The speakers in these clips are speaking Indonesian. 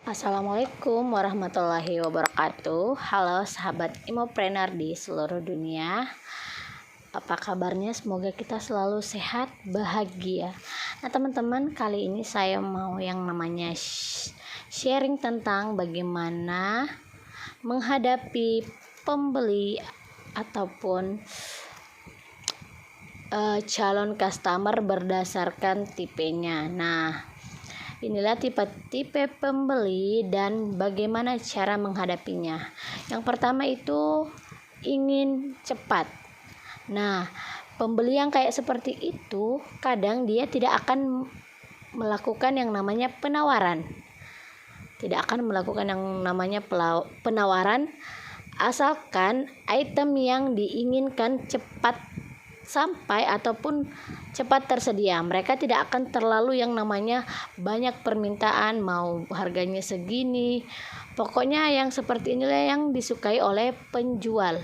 Assalamualaikum warahmatullahi wabarakatuh. Halo sahabat Imopreneur di seluruh dunia. Apa kabarnya? Semoga kita selalu sehat, bahagia. Nah teman-teman, kali ini saya mau yang namanya sharing tentang bagaimana menghadapi pembeli ataupun calon customer berdasarkan tipenya. Nah, inilah tipe-tipe pembeli dan bagaimana cara menghadapinya. Yang pertama itu ingin cepat. Nah, pembeli yang kayak seperti itu kadang dia tidak akan melakukan yang namanya penawaran. Tidak akan melakukan yang namanya penawaran asalkan item yang diinginkan cepat sampai ataupun cepat tersedia. Mereka tidak akan terlalu yang namanya banyak permintaan, mau harganya segini. Pokoknya yang seperti inilah yang disukai oleh penjual.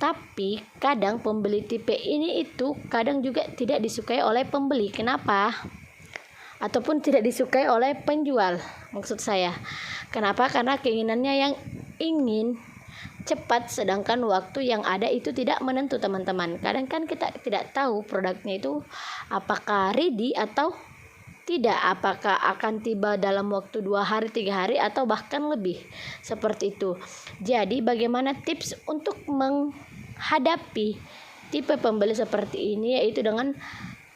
Tapi kadang pembeli tipe ini itu kadang juga tidak disukai oleh pembeli. Kenapa? Ataupun tidak disukai oleh penjual, maksud saya. Kenapa? Karena keinginannya yang ingin cepat, sedangkan waktu yang ada itu tidak menentu, teman-teman. Kadang kan kita tidak tahu produknya itu apakah ready atau tidak, apakah akan tiba dalam waktu 2 hari, 3 hari atau bahkan lebih, seperti itu. Jadi bagaimana tips untuk menghadapi tipe pembeli seperti ini, yaitu dengan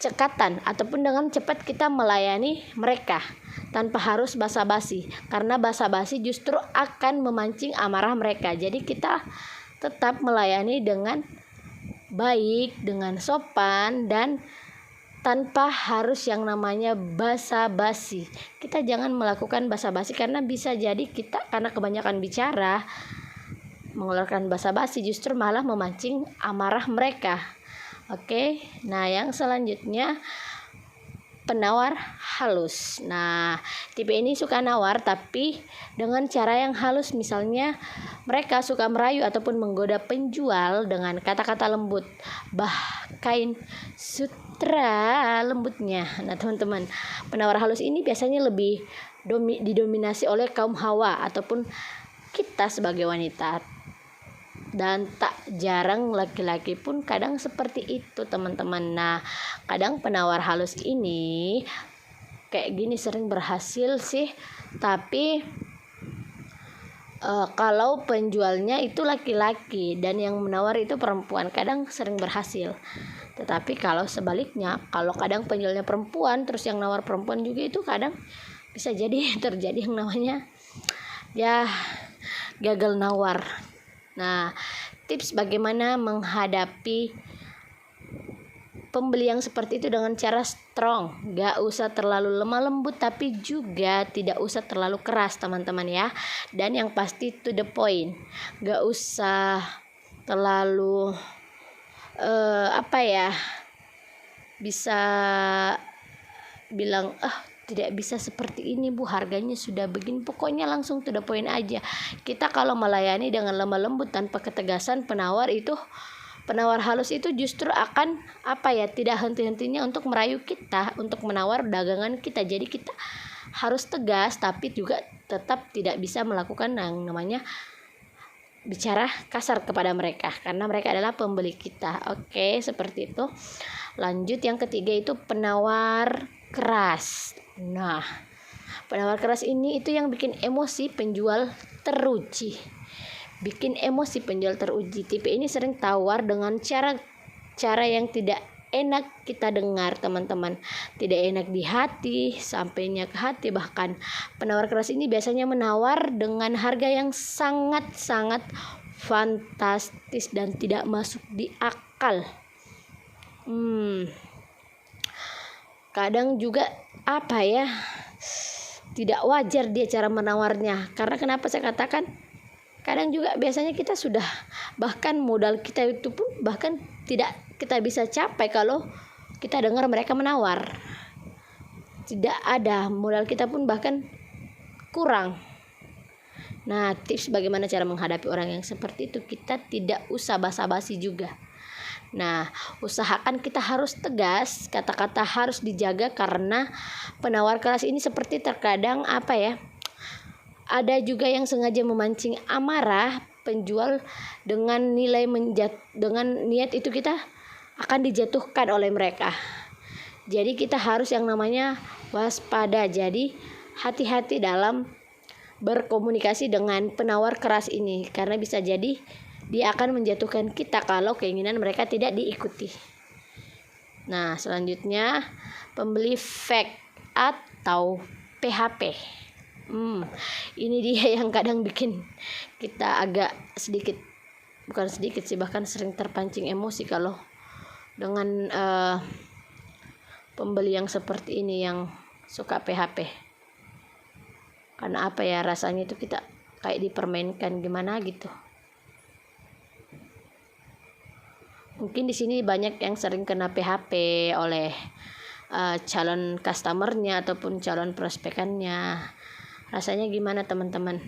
cekatan ataupun dengan cepat kita melayani mereka tanpa harus basa-basi, karena basa-basi justru akan memancing amarah mereka. Jadi kita tetap melayani dengan baik, dengan sopan, dan tanpa harus yang namanya basa-basi. Kita jangan melakukan basa-basi karena bisa jadi kita karena kebanyakan bicara mengeluarkan basa-basi justru malah memancing amarah mereka. Oke, nah yang selanjutnya penawar halus. Nah, tipe ini suka nawar tapi dengan cara yang halus. Misalnya mereka suka merayu ataupun menggoda penjual dengan kata-kata lembut, bahkan sutra lembutnya. Nah teman-teman, penawar halus ini biasanya lebih didominasi oleh kaum hawa ataupun kita sebagai wanita. Dan tak jarang laki-laki pun kadang seperti itu, teman-teman. Nah, kadang penawar halus ini kayak gini sering berhasil sih. Tapi kalau penjualnya itu laki-laki dan yang menawar itu perempuan, kadang sering berhasil. Tetapi kalau sebaliknya, kalau kadang penjualnya perempuan terus yang nawar perempuan juga, itu kadang bisa jadi terjadi yang namanya ya gagal nawar. Nah, tips bagaimana menghadapi pembeli yang seperti itu dengan cara strong. Gak usah terlalu lemah lembut, tapi juga tidak usah terlalu keras, teman-teman ya. Dan yang pasti to the point. Gak usah terlalu bisa bilang tidak bisa seperti ini bu, harganya sudah begini. Pokoknya langsung to the point aja. Kita kalau melayani dengan lemah lembut tanpa ketegasan, penawar halus itu justru akan tidak henti-hentinya untuk merayu kita, untuk menawar dagangan kita. Jadi kita harus tegas tapi juga tetap tidak bisa melakukan yang namanya bicara kasar kepada mereka, karena mereka adalah pembeli kita. Oke, seperti itu. Lanjut, yang ketiga itu penawar keras. Nah, penawar keras ini itu yang bikin emosi penjual teruji. Tipe ini sering tawar dengan cara yang tidak enak kita dengar, teman-teman. Tidak enak di hati, sampainya ke hati. Bahkan penawar keras ini biasanya menawar dengan harga yang sangat-sangat fantastis dan tidak masuk di akal. Kadang juga tidak wajar dia cara menawarnya. Karena kenapa saya katakan, kadang juga biasanya kita sudah, bahkan modal kita itu pun bahkan tidak kita bisa capai kalau kita dengar mereka menawar. Tidak ada, modal kita pun bahkan kurang. Nah, tips bagaimana cara menghadapi orang yang seperti itu, kita tidak usah basa-basi juga. Nah, usahakan kita harus tegas, kata-kata harus dijaga, karena penawar keras ini seperti terkadang Ada juga yang sengaja memancing amarah penjual dengan dengan niat itu kita akan dijatuhkan oleh mereka. Jadi kita harus yang namanya waspada. Jadi hati-hati dalam berkomunikasi dengan penawar keras ini, karena bisa jadi dia akan menjatuhkan kita kalau keinginan mereka tidak diikuti. Nah, selanjutnya pembeli fake atau PHP. Ini dia yang kadang bikin kita agak bukan sedikit sih, bahkan sering terpancing emosi kalau dengan pembeli yang seperti ini yang suka PHP. Karena apa ya, rasanya itu kita kayak dipermainkan gimana gitu. Mungkin di sini banyak yang sering kena PHP oleh calon customernya ataupun calon prospekannya. Rasanya gimana teman-teman?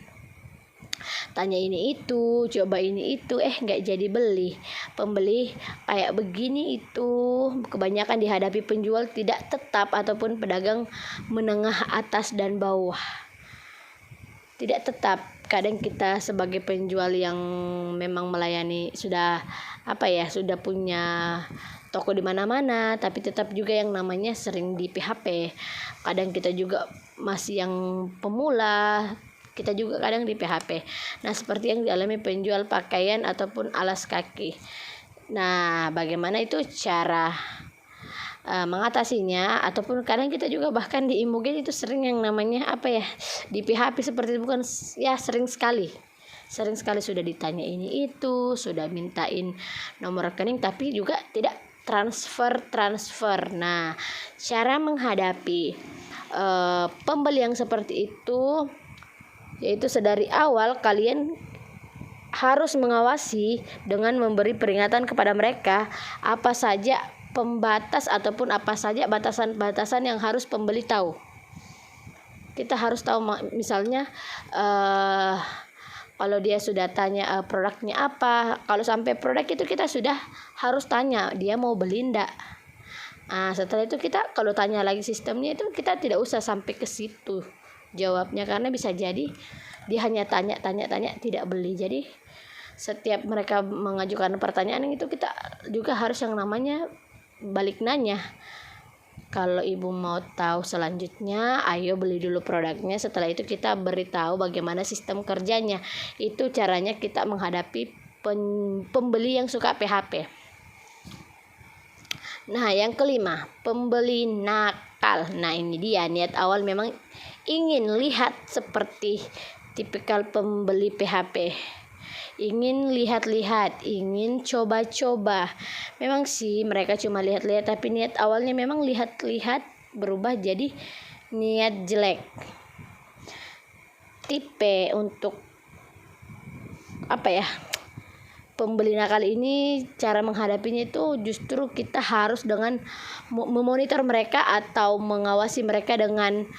Tanya ini itu, coba ini itu, nggak jadi beli. Pembeli kayak begini itu kebanyakan dihadapi penjual tidak tetap ataupun pedagang menengah atas dan bawah. Tidak tetap. Kadang kita sebagai penjual yang memang melayani sudah punya toko di mana-mana, tapi tetap juga yang namanya sering di PHP. Kadang kita juga masih yang pemula, kita juga kadang di PHP. Nah, seperti yang dialami penjual pakaian ataupun alas kaki. Nah, bagaimana itu cara mengatasinya? Ataupun kadang kita juga bahkan di Imogen itu sering yang namanya di PHP seperti itu, bukan ya, sering sekali sudah ditanya ini itu, sudah mintain nomor rekening tapi juga tidak transfer. Nah, cara menghadapi pembeli yang seperti itu yaitu sedari awal kalian harus mengawasi dengan memberi peringatan kepada mereka apa saja pembatas ataupun apa saja batasan-batasan yang harus pembeli tahu. Kita harus tahu, misalnya kalau dia sudah tanya produknya apa, kalau sampai produk itu kita sudah harus tanya dia mau beli enggak. Setelah itu kita kalau tanya lagi sistemnya itu kita tidak usah sampai ke situ jawabnya, karena bisa jadi dia hanya tanya tidak beli. Jadi setiap mereka mengajukan pertanyaan itu kita juga harus yang namanya balik nanya. Kalau ibu mau tahu selanjutnya, ayo beli dulu produknya. Setelah itu kita beritahu bagaimana sistem kerjanya. Itu caranya kita menghadapi pembeli yang suka PHP. Nah, yang kelima, pembeli nakal. Nah, ini dia, niat awal memang ingin lihat seperti tipikal pembeli PHP. Ingin lihat-lihat, ingin coba-coba. Memang sih mereka cuma lihat-lihat, tapi niat awalnya memang lihat-lihat berubah jadi niat jelek. Tipe untuk pembeli nakal ini, cara menghadapinya itu justru kita harus dengan memonitor mereka atau mengawasi mereka dengan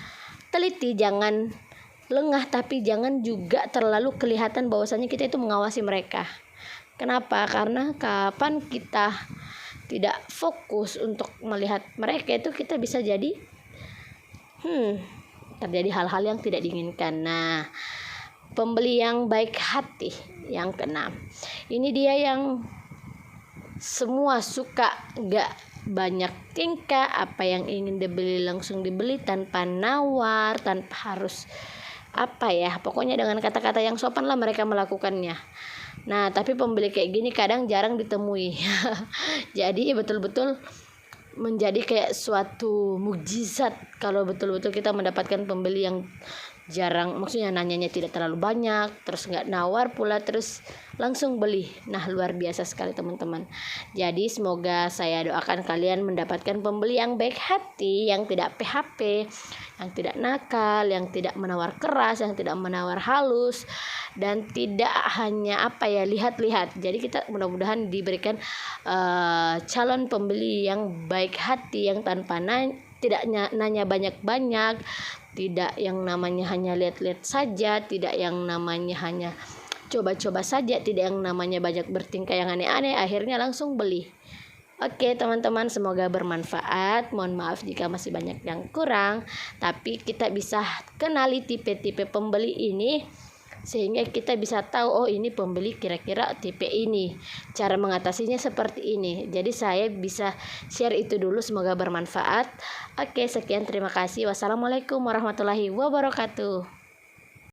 teliti. Jangan lengah, tapi jangan juga terlalu kelihatan bahwasanya kita itu mengawasi mereka. Kenapa? Karena kapan kita tidak fokus untuk melihat mereka itu kita bisa jadi terjadi hal-hal yang tidak diinginkan. Nah, pembeli yang baik hati yang keenam. Ini dia yang semua suka, gak banyak tingkah, apa yang ingin dibeli langsung dibeli tanpa nawar, tanpa harus pokoknya dengan kata-kata yang sopan lah mereka melakukannya. Nah, tapi pembeli kayak gini kadang jarang ditemui. Jadi betul-betul menjadi kayak suatu mukjizat kalau betul-betul kita mendapatkan pembeli yang jarang, maksudnya nanyanya tidak terlalu banyak, terus nggak nawar pula, terus langsung beli. Nah, luar biasa sekali teman-teman. Jadi semoga saya doakan kalian mendapatkan pembeli yang baik hati, yang tidak PHP, yang tidak nakal, yang tidak menawar keras, yang tidak menawar halus, dan tidak hanya lihat-lihat. Jadi kita mudah-mudahan diberikan calon pembeli yang baik hati, yang tanpa tidak nanya banyak-banyak, tidak yang namanya hanya lihat-lihat saja, tidak yang namanya hanya coba-coba saja, tidak yang namanya banyak bertingkah yang aneh-aneh akhirnya langsung beli. Oke teman-teman, semoga bermanfaat. Mohon maaf jika masih banyak yang kurang, tapi kita bisa kenali tipe-tipe pembeli ini sehingga kita bisa tahu, oh ini pembeli kira-kira tipe ini, cara mengatasinya seperti ini. Jadi saya bisa share itu dulu, semoga bermanfaat. Oke, sekian, terima kasih. Wassalamualaikum warahmatullahi wabarakatuh.